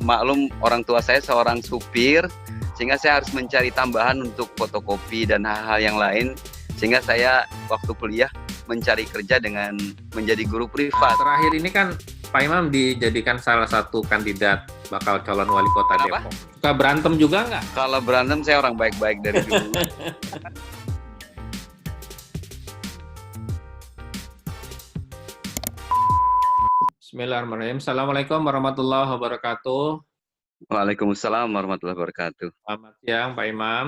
maklum orang tua saya seorang supir, sehingga saya harus mencari tambahan untuk fotokopi dan hal-hal yang lain, sehingga saya waktu kuliah mencari kerja dengan menjadi guru privat. Terakhir ini kan Pak Imam dijadikan salah satu kandidat bakal calon wali kota Kenapa? Depok. Suka berantem juga nggak? Kalau berantem saya orang baik-baik dari dulu. Bismillahirrahmanirrahim. Assalamualaikum warahmatullahi wabarakatuh. Waalaikumsalam warahmatullahi wabarakatuh. Selamat siang Pak Imam.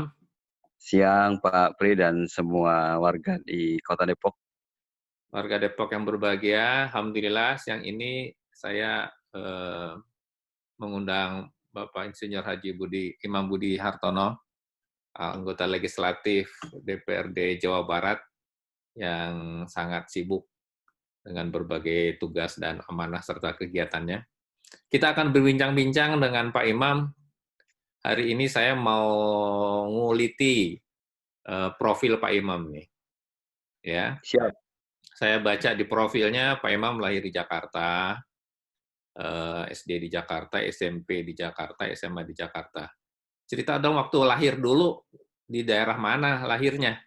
Siang Pak Pri dan semua warga di Kota Depok. Warga Depok yang berbahagia, alhamdulillah siang ini saya mengundang Bapak Insinyur Haji Imam Budi Hartono, anggota legislatif DPRD Jawa Barat yang sangat sibuk dengan berbagai tugas dan amanah serta kegiatannya. Kita akan berbincang-bincang dengan Pak Imam. Hari ini saya mau nguliti profil Pak Imam nih. Ya. Siap. Saya baca di profilnya Pak Imam lahir di Jakarta, SD di Jakarta, SMP di Jakarta, SMA di Jakarta. Cerita dong waktu lahir dulu, di daerah mana lahirnya?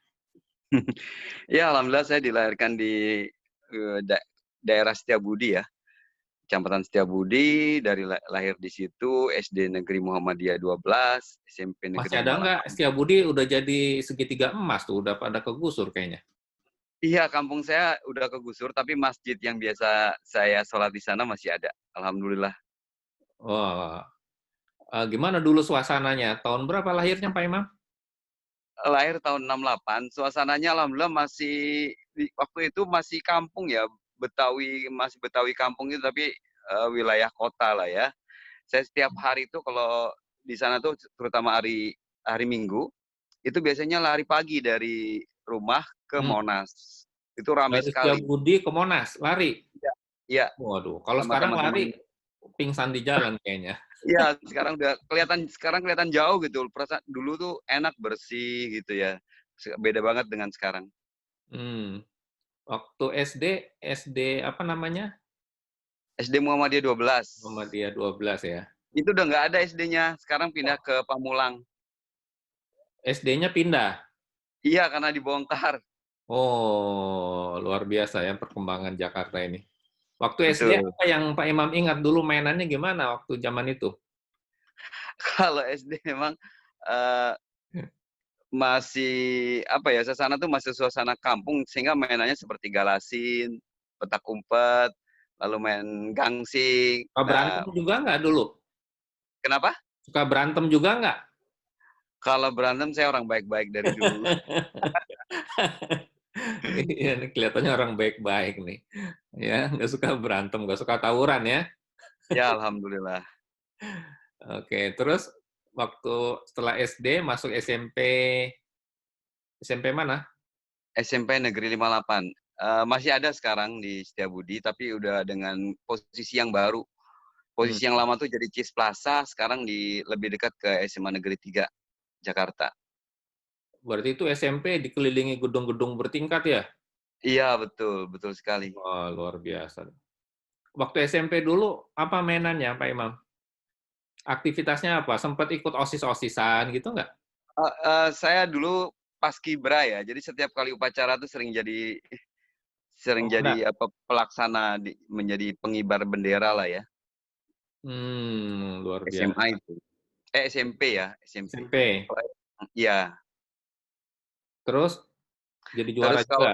Ya, alhamdulillah saya dilahirkan di daerah Setiabudi ya. Kecamatan Setiabudi, dari lahir di situ, SD Negeri Muhammadiyah 12, SMP Negeri Masih ada nggak? 58. Setiabudi udah jadi segitiga emas tuh, udah pada kegusur kayaknya. Iya, kampung saya udah kegusur, tapi masjid yang biasa saya sholat di sana masih ada. Alhamdulillah. Wah, gimana dulu suasananya? Tahun berapa lahirnya Pak Imam? Lahir tahun 68, suasananya alhamdulillah masih, waktu itu masih kampung ya, Betawi, masih Betawi kampung itu, tapi wilayah kota lah ya. Saya setiap hari itu kalau di sana tuh, terutama hari Minggu, itu biasanya lari pagi dari rumah ke Monas. Itu ramai Dari sekali. Setiabudi ke Monas, lari? Iya, iya, Waduh, kalau sama sekarang teman-teman. lari pingsan di jalan kayaknya. Iya, sekarang kelihatan jauh gitu. Perasaan dulu tuh enak, bersih gitu ya. Beda banget dengan sekarang. Hmm. Waktu SD apa namanya? SD Muhammadiyah 12. Muhammadiyah 12 ya. Itu udah nggak ada SD-nya. Sekarang pindah ke Pamulang. SD-nya pindah. Iya, karena dibongkar. Oh, luar biasa ya perkembangan Jakarta ini. Waktu SD Betul. apa yang Pak Imam ingat dulu mainannya gimana waktu zaman itu? Kalau SD memang uh, masih apa ya, suasana tuh masih suasana kampung, sehingga mainannya seperti galasin, petak umpet, lalu main gangsing. Suka berantem Nah, juga nggak dulu? kenapa? Suka berantem juga nggak? Kalau berantem saya orang baik-baik dari dulu. Iya, nih kelihatannya orang baik-baik nih. Ya, nggak suka berantem, nggak suka tawuran ya. Ya, alhamdulillah. Oke, terus waktu setelah SD masuk SMP, SMP mana? SMP Negeri 58. Masih ada sekarang di Setiabudi, tapi udah dengan posisi yang baru. Hmm. Posisi yang lama tuh jadi Cis Plaza, sekarang lebih dekat ke SMA Negeri 3, Jakarta. Berarti itu SMP dikelilingi gedung-gedung bertingkat ya? Iya, betul, betul sekali. Wah, luar biasa. Waktu SMP dulu apa mainannya, Pak Imam? Aktivitasnya apa? Sempat ikut OSIS-OSISan gitu nggak? Saya dulu paskibra ya, jadi setiap kali upacara tuh sering Komandan. jadi apa, pelaksana, menjadi pengibar bendera lah ya. Luar SMA biasa. itu. SMP ya, SMP. SMP. Iya. Terus jadi juara Terus juga. kalau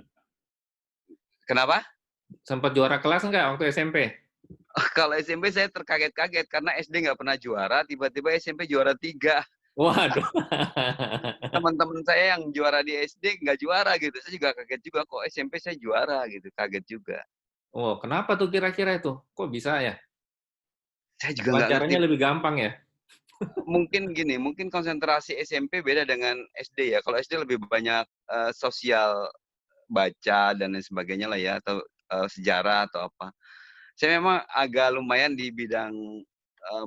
kenapa? Sempat juara kelas nggak waktu SMP? Kalau SMP saya terkaget-kaget karena SD nggak pernah juara, tiba-tiba SMP juara 3. Waduh. Teman-teman saya yang juara di SD nggak juara gitu. Saya juga kaget juga, kok SMP saya juara gitu, kaget juga. Oh, kenapa tuh kira-kira itu? Kok bisa ya? Saya juga nggak ngerti. Pelajarannya lebih gampang ya? Mungkin gini, mungkin konsentrasi SMP beda dengan SD ya. Kalau SD lebih banyak sosial, baca dan lain sebagainya lah ya, atau sejarah atau apa. Saya memang agak lumayan di bidang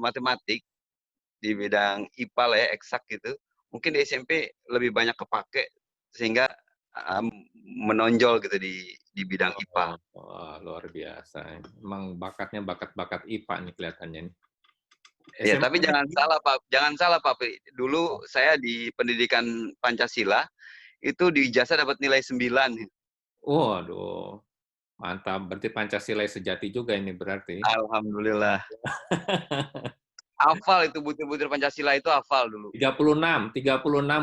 matematik, di bidang IPA lah ya, eksak gitu. Mungkin di SMP lebih banyak kepake, sehingga menonjol gitu di bidang IPA. Oh, wah, luar biasa. Emang bakatnya bakat-bakat IPA nih kelihatannya nih. Ya, tapi SMA-nya jangan gimana? salah Pak, jangan salah Pak, dulu saya di pendidikan Pancasila, itu di ijazah dapat nilai 9. Waduh, mantap. Berarti Pancasila sejati juga ini berarti. Alhamdulillah. Hafal itu butir-butir Pancasila itu hafal dulu. 36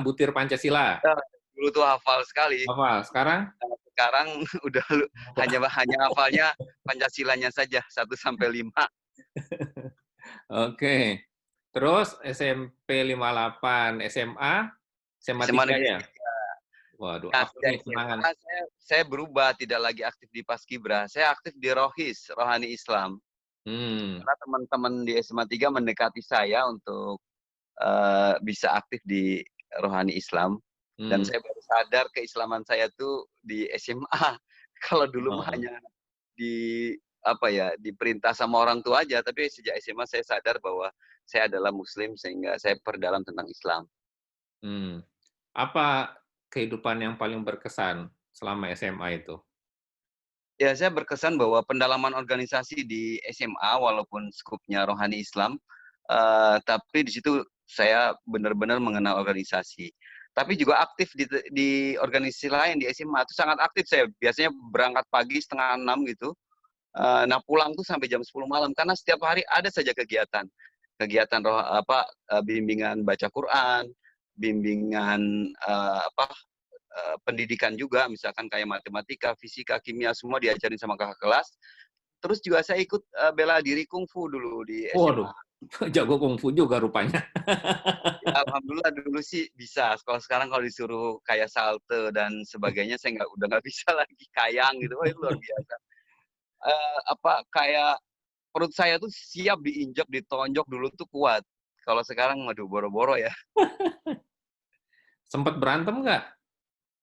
butir Pancasila. Ya, dulu tuh hafal sekali. Hafal. Sekarang? Sekarang udah hanya hafalnya Pancasilanya saja 1 sampai 5. Oke. Terus SMP 58, SMA? SMA SMA 3 Negeri ya? 3. Waduh, Nah, apa sejak nih kenangan? SMA saya berubah, tidak lagi aktif di Paskibra. Saya aktif di Rohis, Rohani Islam. Hmm. Karena teman-teman di SMA 3 mendekati saya untuk bisa aktif di Rohani Islam. Dan Hmm. saya baru sadar keislaman saya tuh di SMA. Kalau dulu mah Oh. hanya di apa ya, diperintah sama orang tua aja, tapi sejak SMA saya sadar bahwa saya adalah muslim sehingga saya perdalam tentang Islam. Hmm. Apa kehidupan yang paling berkesan selama SMA itu? Ya, saya berkesan bahwa pendalaman organisasi di SMA walaupun skupnya rohani Islam, tapi di situ saya benar-benar mengenal organisasi. Tapi juga aktif di organisasi lain di SMA itu sangat aktif saya. Biasanya berangkat pagi 5:30 gitu, nah pulang tuh sampai jam 10 malam karena setiap hari ada saja kegiatan. Kegiatan bimbingan baca Quran, bimbingan, pendidikan juga, misalkan kayak matematika, fisika, kimia, semua diajarin sama kakak kelas. Terus juga saya ikut, bela diri kungfu dulu di Waduh, SMA. jago kungfu juga rupanya. Ya alhamdulillah dulu sih bisa, kalau sekarang kalau disuruh kayak salto dan sebagainya saya udah nggak bisa lagi, kayang gitu, wah itu luar biasa. Kayak perut saya tuh siap diinjak, ditonjok dulu tuh kuat. Kalau sekarang waduh boro-boro ya. Sempat berantem nggak?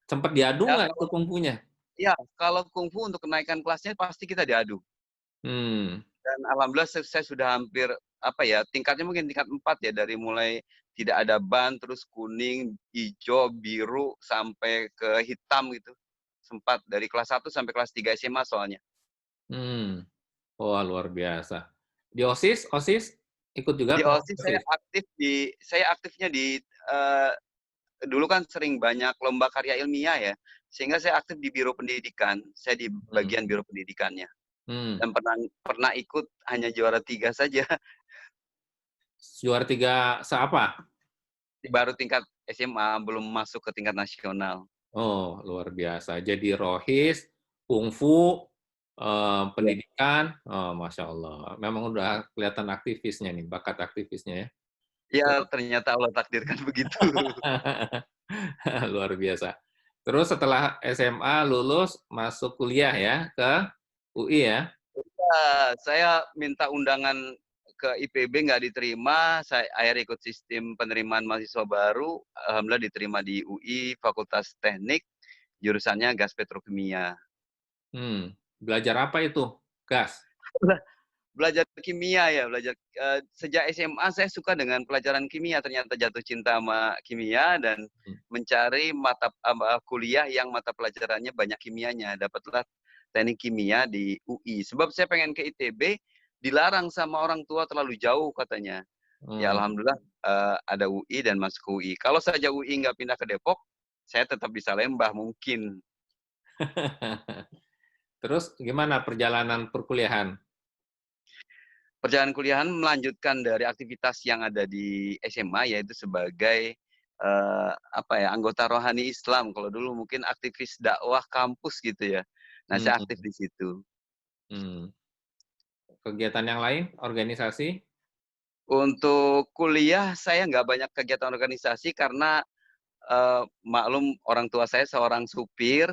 Sempat diadu Ya nggak itu kalau kungfunya? ya kalau kungfu untuk kenaikan kelasnya pasti kita diadu. Hmm. Dan alhamdulillah saya sudah hampir, tingkatnya mungkin tingkat 4 ya, dari mulai tidak ada ban, terus kuning, hijau, biru, sampai ke hitam gitu. Sempat dari kelas 1 sampai kelas 3 SMA soalnya. Hmm. Wah, luar biasa. Di OSIS? OSIS? Ikut juga Di pengurus OSIS OSIS? saya aktifnya eee, dulu kan sering banyak lomba karya ilmiah ya, sehingga saya aktif di biro pendidikan, saya di Hmm. bagian biro pendidikannya. Hmm. Dan pernah pernah ikut hanya juara 3 saja, Juara 3 seapa? baru tingkat SMA, belum masuk ke tingkat nasional. Oh, luar biasa. Jadi rohis, kungfu, Ya. pendidikan, oh, Masya Allah. Memang udah kelihatan aktivisnya nih, bakat aktivisnya ya. Ya, Terus, ternyata Allah takdirkan begitu. luar biasa. Terus setelah SMA lulus, masuk kuliah ya, ke UI ya? Saya minta undangan ke IPB nggak diterima, saya akhirnya ikut sistem penerimaan mahasiswa baru, alhamdulillah diterima di UI Fakultas Teknik, jurusannya Gas Petrokimia. Belajar apa itu? Gas? Belajar kimia ya, sejak SMA saya suka dengan pelajaran kimia, ternyata jatuh cinta sama kimia dan Hmm. mencari kuliah yang mata pelajarannya banyak kimianya. Dapatlah teknik kimia di UI. Sebab saya pengen ke ITB, dilarang sama orang tua terlalu jauh katanya. Ya Hmm. alhamdulillah, ada UI dan masuk ke UI. Kalau saja UI nggak pindah ke Depok, saya tetap bisa Lembah mungkin. Terus gimana perjalanan perkuliahan? Perjalanan kuliahan melanjutkan dari aktivitas yang ada di SMA, yaitu sebagai, anggota rohani Islam. Kalau dulu mungkin aktivis dakwah kampus gitu ya. Nah, saya aktif Hmm. di situ. Hmm. Kegiatan yang lain, organisasi? Untuk kuliah saya nggak banyak kegiatan organisasi karena, maklum orang tua saya seorang supir,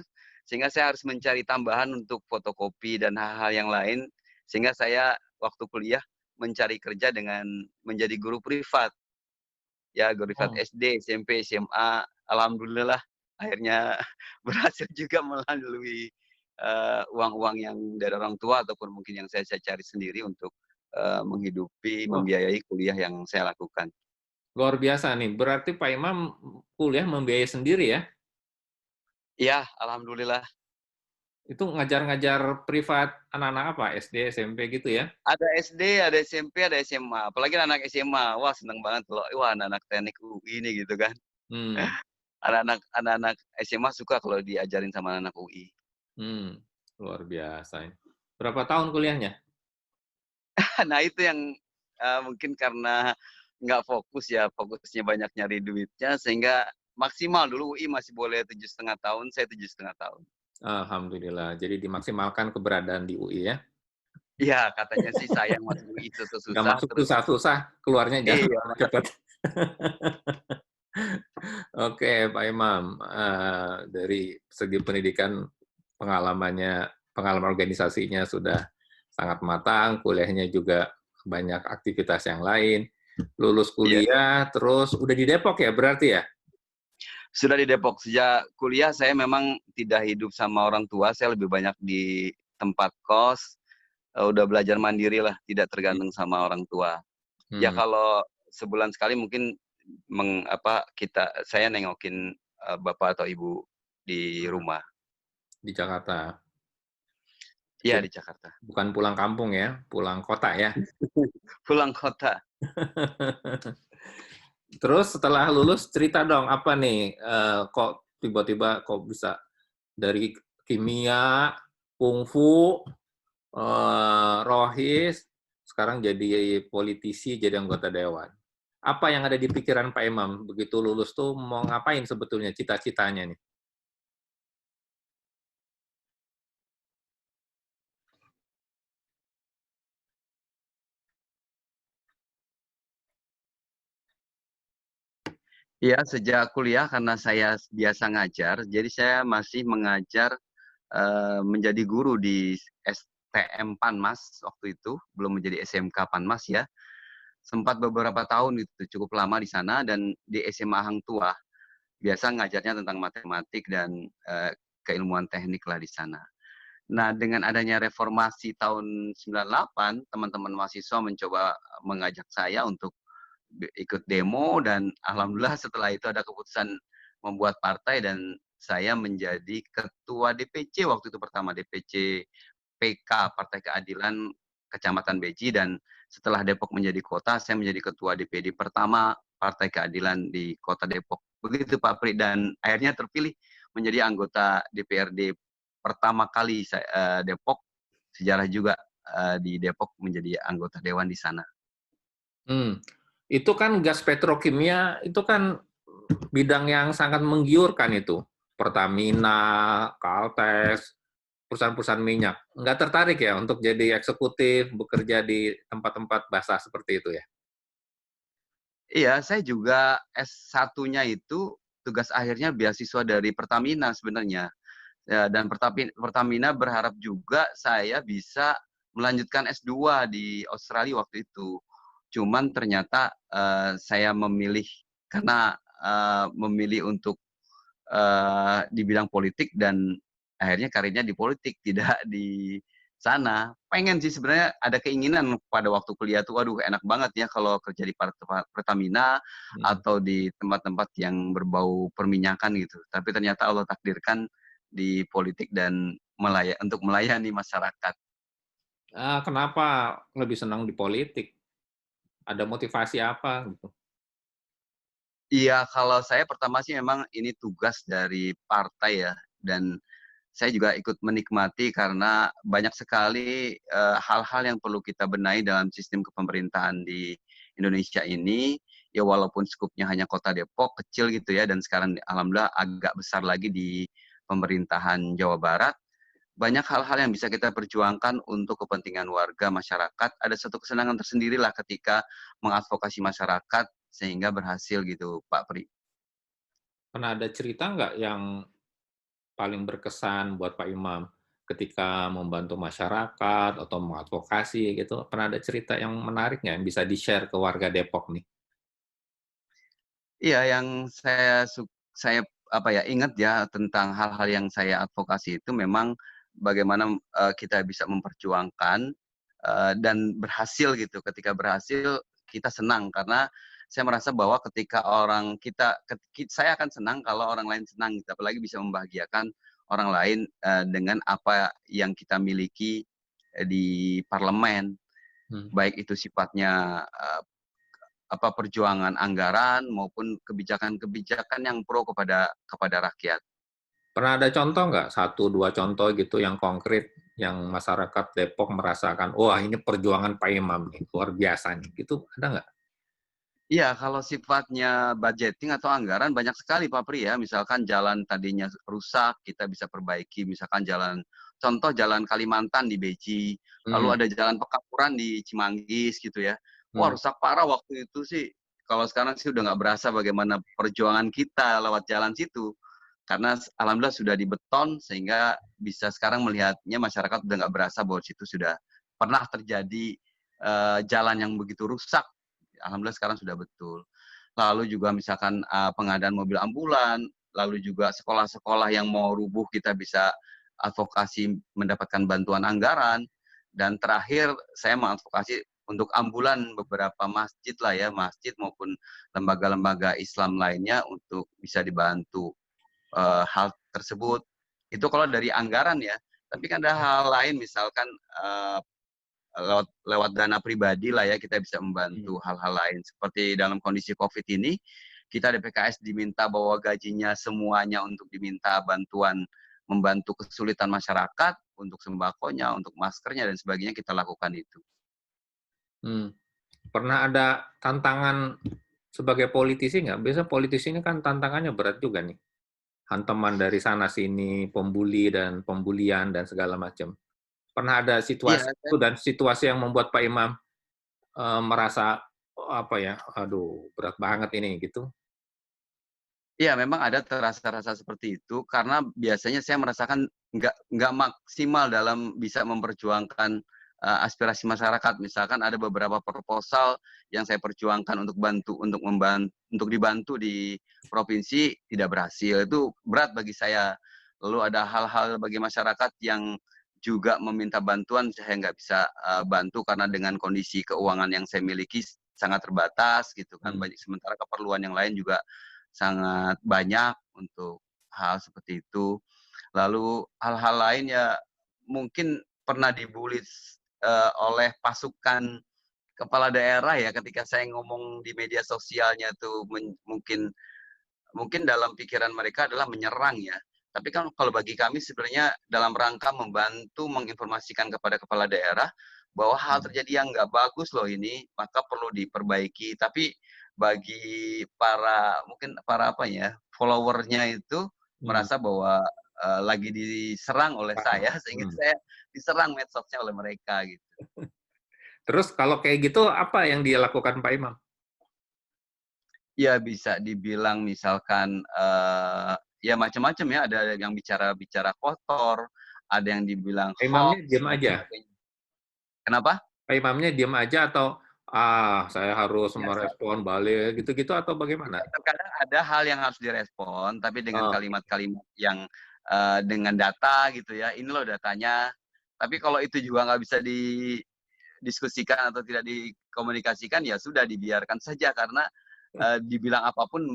sehingga saya harus mencari tambahan untuk fotokopi dan hal-hal yang lain, sehingga saya waktu kuliah mencari kerja dengan menjadi guru privat. Ya, guru privat Oh. SD, SMP, SMA, alhamdulillah akhirnya berhasil juga melalui, uang-uang yang dari orang tua ataupun mungkin yang saya cari sendiri untuk, menghidupi, Wah, membiayai kuliah yang saya lakukan. luar biasa nih. Berarti Pak Imam kuliah membiayai sendiri ya? Iya, alhamdulillah. Itu ngajar-ngajar privat anak-anak apa? SD, SMP gitu ya? Ada SD, ada SMP, ada SMA, apalagi anak SMA, wah seneng banget kalau, wah anak-anak teknik UI nih gitu kan. Hmm, Anak-anak SMA suka kalau diajarin sama anak UI. hmm, luar biasa ini. Berapa tahun kuliahnya? Nah itu yang, mungkin karena nggak fokus ya, fokusnya banyak nyari duitnya sehingga maksimal dulu UI masih boleh 7,5 tahun, saya 7,5 tahun. Alhamdulillah, jadi dimaksimalkan keberadaan di UI ya? Iya katanya sih sayang masuk UI Nggak susah-susah masuk terus susah-susah, keluarnya jangan iya, cepet. Oke, Pak Imam, dari segi pendidikan pengalaman organisasinya sudah sangat matang, kuliahnya juga banyak aktivitas yang lain. Lulus iya. kuliah, terus udah di Depok ya berarti ya? Sudah di Depok. Sejak kuliah saya memang tidak hidup sama orang tua, saya lebih banyak di tempat kos, udah belajar mandiri lah, tidak tergantung sama orang tua. Ya Hmm, kalau sebulan sekali mungkin saya nengokin, bapak atau ibu di rumah. di Jakarta. Iya Jadi di Jakarta. bukan pulang kampung ya, pulang kota ya. Pulang kota. Terus setelah lulus cerita dong apa nih, kok tiba-tiba kok bisa dari kimia, kungfu, rohis, sekarang jadi politisi, jadi anggota dewan. Apa yang ada di pikiran Pak Imam begitu lulus tuh mau ngapain sebetulnya cita-citanya nih? Iya sejak kuliah karena saya biasa ngajar, jadi saya masih mengajar, menjadi guru di STM Panmas waktu itu, belum menjadi SMK Panmas ya. Sempat beberapa tahun itu, cukup lama di sana dan di SMA Hang Tuah, biasa ngajarnya tentang matematik dan, keilmuan teknik lah di sana. Nah, dengan adanya reformasi tahun 98, teman-teman mahasiswa mencoba mengajak saya untuk ikut demo dan alhamdulillah setelah itu ada keputusan membuat partai dan saya menjadi ketua DPC waktu itu pertama, DPC PK Partai Keadilan Kecamatan Beji dan setelah Depok menjadi kota, saya menjadi ketua DPD pertama Partai Keadilan di Kota Depok. Begitu Pak Pri dan akhirnya terpilih menjadi anggota DPRD pertama kali Depok, sejarah juga di Depok menjadi anggota dewan di sana. Hmm, itu kan gas petrokimia itu kan bidang yang sangat menggiurkan itu. Pertamina, Caltex, perusahaan-perusahaan minyak. Nggak tertarik ya untuk jadi eksekutif, bekerja di tempat-tempat basah seperti itu ya? Iya, saya juga S1-nya itu tugas akhirnya beasiswa dari Pertamina sebenarnya. Ya, dan Pertamina berharap juga saya bisa melanjutkan S2 di Australia waktu itu. Cuman ternyata saya memilih karena memilih untuk di bidang politik dan akhirnya karirnya di politik, tidak di sana. Pengen sih sebenarnya ada keinginan pada waktu kuliah tuh, waduh enak banget ya kalau kerja di Pertamina Hmm. atau di tempat-tempat yang berbau perminyakan gitu. Tapi ternyata Allah takdirkan di politik dan untuk melayani masyarakat. Kenapa lebih senang di politik? Ada motivasi apa gitu? Iya, kalau saya pertama sih memang ini tugas dari partai ya, dan saya juga ikut menikmati karena banyak sekali hal-hal yang perlu kita benahi dalam sistem kepemerintahan di Indonesia ini. Ya walaupun skupnya hanya Kota Depok kecil gitu ya, dan sekarang alhamdulillah agak besar lagi di pemerintahan Jawa Barat. Banyak hal-hal yang bisa kita perjuangkan untuk kepentingan warga masyarakat. Ada satu kesenangan tersendiri lah ketika mengadvokasi masyarakat sehingga berhasil gitu, Pak Pri. Pernah ada cerita nggak yang paling berkesan buat Pak Imam ketika membantu masyarakat atau mengadvokasi gitu? Pernah ada cerita yang menarik nggak yang bisa di-share ke warga Depok nih? Iya, yang saya ingat ya tentang hal-hal yang saya advokasi itu memang bagaimana kita bisa memperjuangkan dan berhasil gitu. Ketika berhasil kita senang karena saya merasa bahwa ketika orang kita saya akan senang kalau orang lain senang gitu, apalagi bisa membahagiakan orang lain dengan apa yang kita miliki di parlemen, Hmm. baik itu sifatnya perjuangan anggaran maupun kebijakan-kebijakan yang pro kepada rakyat. Pernah ada contoh nggak, satu dua contoh gitu yang konkret, yang masyarakat Depok merasakan, wah ini perjuangan Pak Imam nih, luar biasa nih, gitu ada nggak? Iya, kalau sifatnya budgeting atau anggaran banyak sekali Pak Pri ya. Misalkan jalan tadinya rusak, kita bisa perbaiki. Misalkan contoh jalan Kalimantan di Beji, lalu Hmm. ada jalan Pekampuran di Cimanggis gitu ya. Wah Hmm. rusak parah waktu itu sih. Kalau sekarang sih udah nggak berasa bagaimana perjuangan kita lewat jalan situ. Karena alhamdulillah sudah dibeton sehingga bisa sekarang melihatnya masyarakat udah nggak berasa bahwa situ sudah pernah terjadi jalan yang begitu rusak. Alhamdulillah sekarang sudah betul. Lalu juga misalkan pengadaan mobil ambulan, lalu juga sekolah-sekolah yang mau rubuh kita bisa advokasi mendapatkan bantuan anggaran. Dan terakhir saya mengadvokasi untuk ambulan beberapa masjid lah ya, masjid maupun lembaga-lembaga Islam lainnya untuk bisa dibantu hal tersebut. Itu kalau dari anggaran ya. Tapi kan ada hal lain misalkan lewat dana pribadi lah ya kita bisa membantu hal-hal lain seperti dalam kondisi COVID ini kita DPKS diminta bahwa gajinya semuanya untuk diminta bantuan membantu kesulitan masyarakat untuk sembakonya, untuk maskernya dan sebagainya kita lakukan itu. Hmm. Pernah ada tantangan sebagai politisi nggak? Biasanya politisi ini kan tantangannya berat juga nih. Hantaman dari sana sini, pembuli dan pembulian dan segala macam. Pernah ada Iya, situasi itu dan situasi yang membuat Pak Imam merasa apa ya, aduh berat banget ini gitu. iya, memang ada terasa rasa seperti itu karena biasanya saya merasakan nggak maksimal dalam bisa memperjuangkan aspirasi masyarakat. Misalkan ada beberapa proposal yang saya perjuangkan untuk dibantu di provinsi tidak berhasil. Itu berat bagi saya. Lalu ada hal-hal bagi masyarakat yang juga meminta bantuan saya nggak bisa bantu karena dengan kondisi keuangan yang saya miliki sangat terbatas gitu kan. Hmm. Sementara keperluan yang lain juga sangat banyak untuk hal seperti itu. Lalu hal-hal lain ya mungkin pernah dibully oleh pasukan kepala daerah ya ketika saya ngomong di media sosialnya tuh mungkin dalam pikiran mereka adalah menyerang ya. Tapi kan kalau bagi kami sebenarnya dalam rangka membantu menginformasikan kepada kepala daerah bahwa hal terjadi yang nggak bagus loh ini, maka perlu diperbaiki. Tapi bagi mungkin para apa ya, followernya itu Hmm. merasa bahwa lagi diserang oleh saya sehingga Hmm. saya diserang medsosnya oleh mereka gitu. Terus kalau kayak gitu apa yang dia lakukan Pak Imam? Ya bisa dibilang misalkan ya macam-macam ya, ada yang bicara kotor, ada yang dibilang Pak Imamnya hoax diam dan aja? sebagainya. Kenapa? Pak Imamnya diam aja atau, saya harus Ya, merespon balik, gitu-gitu atau bagaimana? terkadang ada hal yang harus direspon, tapi dengan Oh, kalimat-kalimat yang dengan data gitu ya, ini loh datanya. Tapi kalau itu juga nggak bisa didiskusikan atau tidak dikomunikasikan, ya sudah dibiarkan saja karena dibilang apapun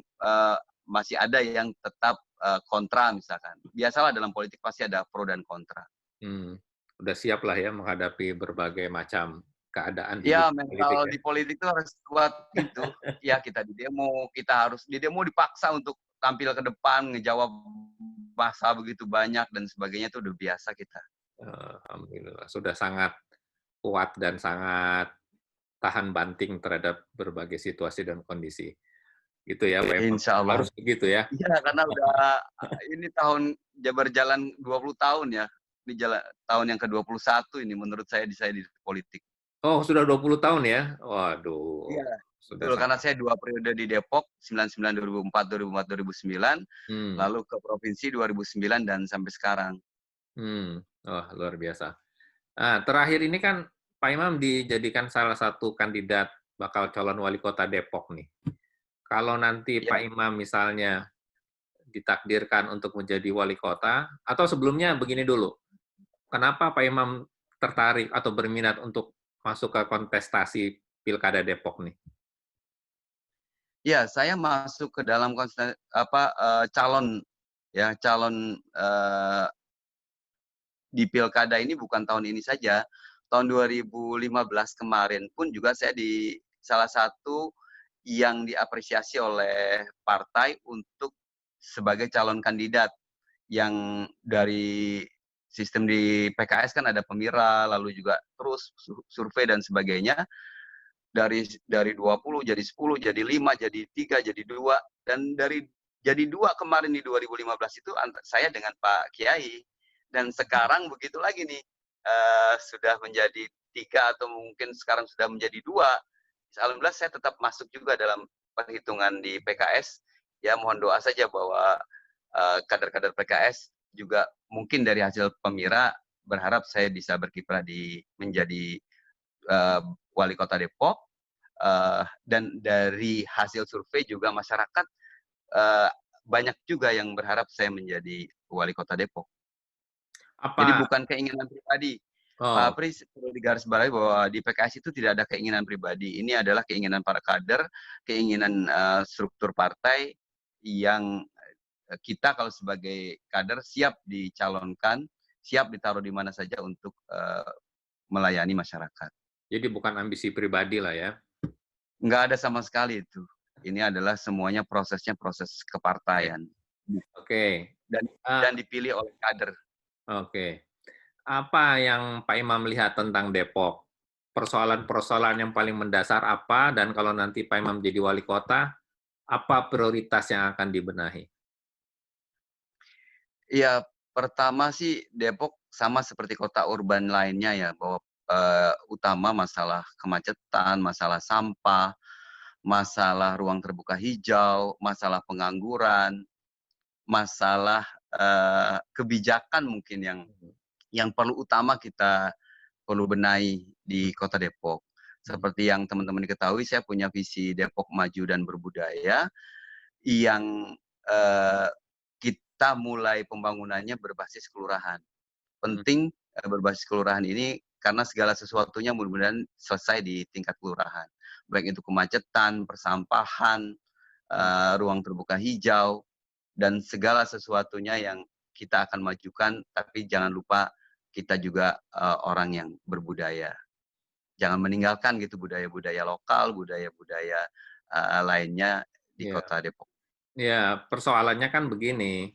masih ada yang tetap kontra misalkan. Biasalah dalam politik pasti ada pro dan kontra. hmm, udah siap lah ya menghadapi berbagai macam keadaan di Ya dunia politik mental ya? di politik itu harus kuat gitu. Ya kita kita harus di demo dipaksa untuk tampil ke depan, ngejawab massa begitu banyak dan sebagainya itu udah biasa kita. Alhamdulillah, sudah sangat kuat dan sangat tahan banting terhadap berbagai situasi dan kondisi. Gitu ya Pak Imam? Insya Allah. Harus begitu ya? Iya karena udah ini berjalan 20 tahun ya. Ini tahun yang ke-21 ini menurut saya di politik. Oh, sudah 20 tahun ya? Waduh, Iya, sudah betul. Karena sangat. saya 2 periode di Depok, 99 2004, 2004 2009, Hmm. lalu ke provinsi 2009 dan sampai sekarang. Wah, luar biasa. Nah, terakhir ini kan Pak Imam dijadikan salah satu kandidat bakal calon wali kota Depok nih. Kalau nanti Ya, Pak Imam misalnya ditakdirkan untuk menjadi wali kota, atau sebelumnya begini dulu, kenapa Pak Imam tertarik atau berminat untuk masuk ke kontestasi Pilkada Depok nih? ya saya masuk ke dalam calon ya calon, di pilkada ini bukan tahun ini saja, tahun 2015 kemarin pun juga saya di salah satu yang diapresiasi oleh partai untuk sebagai calon kandidat yang dari sistem di PKS kan ada Pemira, lalu juga terus survei dan sebagainya, dari 20 jadi 10, jadi 5, jadi 3, jadi 2, dan dari jadi 2 kemarin di 2015 itu saya dengan Pak Kiai. Dan sekarang begitu lagi nih, sudah menjadi 3 atau mungkin sekarang sudah menjadi 2. Alhamdulillah saya tetap masuk juga dalam perhitungan di PKS. Ya mohon doa saja bahwa kader-kader PKS juga mungkin dari hasil Pemira berharap saya bisa berkiprah di menjadi wali kota Depok. Dan dari hasil survei juga masyarakat uh, banyak juga yang berharap saya menjadi wali kota Depok. Jadi Apa bukan keinginan pribadi. Pak oh, Apri perlu digarisbawahi bahwa di PKS itu tidak ada keinginan pribadi. Ini adalah keinginan para kader, keinginan struktur partai yang kita kalau sebagai kader siap dicalonkan, siap ditaruh di mana saja untuk melayani masyarakat. jadi bukan ambisi pribadi lah ya. Nggak ada sama sekali itu. Ini adalah semuanya prosesnya proses Oke. kepartaian. Oke. Dan Ah, dan dipilih oleh kader. oke. Apa yang Pak Imam lihat tentang Depok? Persoalan-persoalan yang paling mendasar apa? Dan kalau nanti Pak Imam jadi wali kota, apa prioritas yang akan dibenahi? Iya, pertama sih Depok sama seperti kota urban lainnya ya, bahwa utama masalah kemacetan, masalah sampah, masalah ruang terbuka hijau, masalah pengangguran, masalah kebijakan mungkin yang perlu utama kita perlu benahi di Kota Depok. Hmm. Seperti yang teman-teman ketahui, saya punya visi Depok Maju dan Berbudaya yang eh, kita mulai pembangunannya berbasis kelurahan. Hmm. Penting berbasis kelurahan ini karena segala sesuatunya mudah-mudahan selesai di tingkat kelurahan. Baik itu kemacetan, persampahan, Hmm. ruang terbuka hijau, dan segala sesuatunya yang kita akan majukan, tapi jangan lupa kita juga orang yang berbudaya. Jangan meninggalkan gitu budaya-budaya lokal, budaya-budaya lainnya di Ya, Kota Depok. ya, persoalannya kan begini.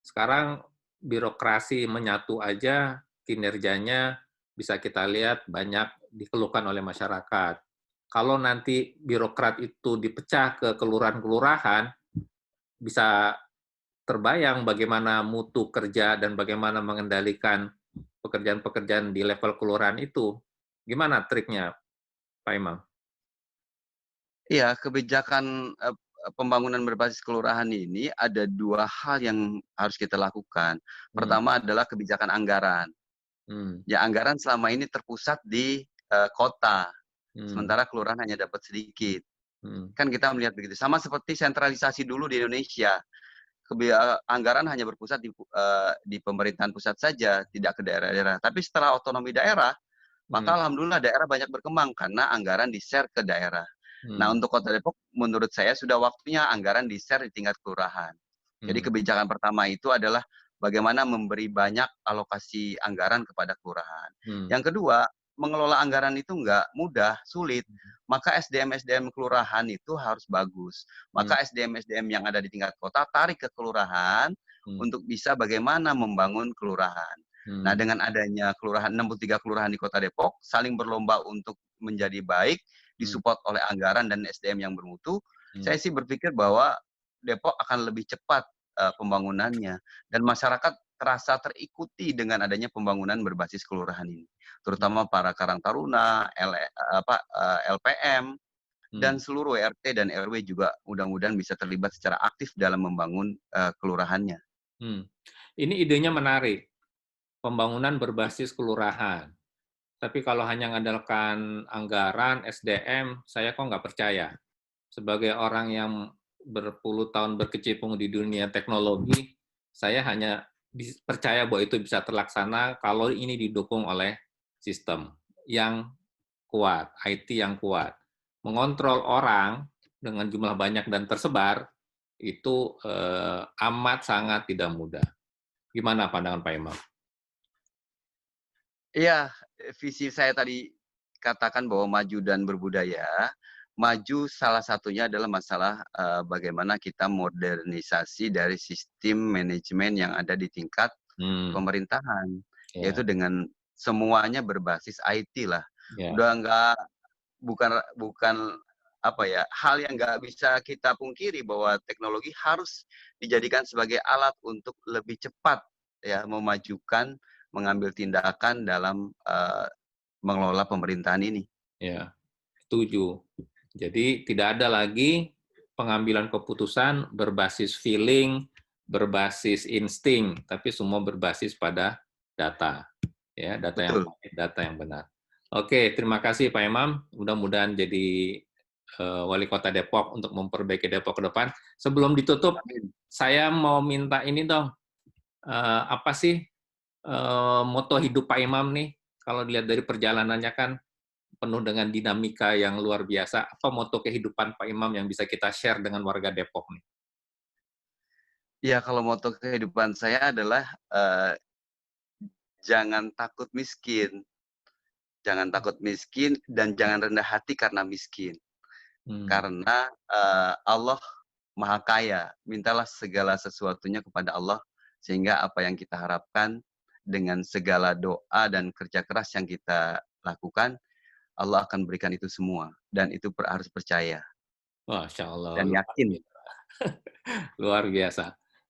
Sekarang birokrasi menyatu aja kinerjanya bisa kita lihat banyak dikeluhkan oleh masyarakat. Kalau nanti birokrat itu dipecah ke kelurahan-kelurahan, bisa terbayang bagaimana mutu kerja dan bagaimana mengendalikan pekerjaan-pekerjaan di level kelurahan itu. Gimana triknya, Pak Imam? Iya, kebijakan pembangunan berbasis kelurahan ini ada 2 hal yang harus kita lakukan. Hmm. Pertama adalah kebijakan anggaran. Hmm. Ya anggaran selama ini terpusat di kota, Hmm. sementara kelurahan hanya dapat sedikit. Hmm. Kan kita melihat begitu. Sama seperti sentralisasi dulu di Indonesia. Anggaran hanya berpusat di pemerintahan pusat saja, tidak ke daerah-daerah. Tapi setelah otonomi daerah, Hmm. maka alhamdulillah daerah banyak berkembang karena anggaran di-share ke daerah. Nah, Hmm. untuk Kota Depok menurut saya sudah waktunya anggaran di-share di tingkat kelurahan. Jadi Hmm. kebijakan pertama itu adalah bagaimana memberi banyak alokasi anggaran kepada kelurahan. Hmm. Yang kedua, mengelola anggaran itu enggak mudah, sulit. Maka SDM-SDM kelurahan itu harus bagus. Hmm. Maka SDM-SDM yang ada di tingkat kota tarik ke kelurahan Hmm. untuk bisa bagaimana membangun kelurahan. Nah, Hmm. dengan adanya kelurahan 63 kelurahan di Kota Depok saling berlomba untuk menjadi baik, Hmm. disupport oleh anggaran dan SDM yang bermutu, Hmm. saya sih berpikir bahwa Depok akan lebih cepat pembangunannya dan masyarakat terasa terikuti dengan adanya pembangunan berbasis kelurahan ini. Terutama para Karang Taruna, LPM, Hmm. dan seluruh RT dan RW juga mudah-mudahan bisa terlibat secara aktif dalam membangun kelurahannya. Hmm. Ini idenya menarik, pembangunan berbasis kelurahan. Tapi kalau hanya mengandalkan anggaran, SDM, saya kok nggak percaya. Sebagai orang yang berpuluh tahun berkecimpung di dunia teknologi, saya hanya percaya bahwa itu bisa terlaksana kalau ini didukung oleh sistem yang kuat, IT yang kuat. Mengontrol orang dengan jumlah banyak dan tersebar, itu amat sangat tidak mudah. Gimana pandangan Pak Imam? Iya, visi saya tadi katakan bahwa maju dan berbudaya, maju salah satunya adalah masalah, bagaimana kita modernisasi dari sistem manajemen yang ada di tingkat Hmm, pemerintahan, ya, yaitu dengan semuanya berbasis IT lah. ya, Udah nggak bukan apa ya, hal yang nggak bisa kita pungkiri bahwa teknologi harus dijadikan sebagai alat untuk lebih cepat ya memajukan, mengambil tindakan dalam, mengelola pemerintahan ini. ya, setuju. Jadi tidak ada lagi pengambilan keputusan berbasis feeling, berbasis insting, tapi semua berbasis pada data. Ya, data yang Betul. valid, data yang benar. Oke, terima kasih Pak Imam. Mudah-mudahan jadi wali kota Depok untuk memperbaiki Depok ke depan. Sebelum ditutup, Amin. saya mau minta ini dong. Apa sih moto hidup Pak Imam nih? Kalau dilihat dari perjalanannya kan penuh dengan dinamika yang luar biasa. Apa moto kehidupan Pak Imam yang bisa kita share dengan warga Depok nih? Ya kalau moto kehidupan saya adalah, jangan takut miskin. Jangan takut miskin dan jangan rendah hati karena miskin. Hmm. Karena, Allah Maha Kaya, mintalah segala sesuatunya kepada Allah, sehingga apa yang kita harapkan dengan segala doa dan kerja keras yang kita lakukan, Allah akan berikan itu semua, dan itu harus percaya Masya Allah, dan luar yakin. biasa. Luar biasa.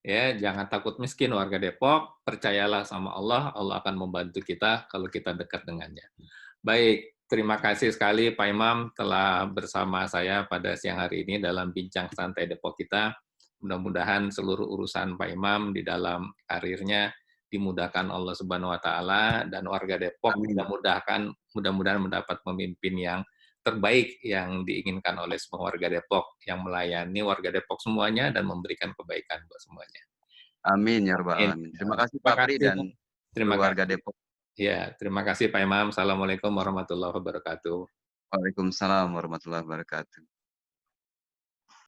Ya, jangan takut miskin warga Depok, percayalah sama Allah, Allah akan membantu kita kalau kita dekat dengannya. Baik, terima kasih sekali Pak Imam telah bersama saya pada siang hari ini dalam bincang santai Depok kita. Mudah-mudahan seluruh urusan Pak Imam di dalam karirnya dimudahkan Allah Subhanahu wa taala dan warga Depok Amin. mudah-mudahan mendapat pemimpin yang terbaik yang diinginkan oleh semua warga Depok yang melayani warga Depok semuanya dan memberikan kebaikan buat semuanya. Amin ya rabbal Amin. alamin. Terima kasih Terima Pak Pri kasih. dan Terima seluruh warga kasih. Depok. Ya, terima kasih Pak Imam. Assalamualaikum warahmatullahi wabarakatuh. Waalaikumsalam warahmatullahi wabarakatuh.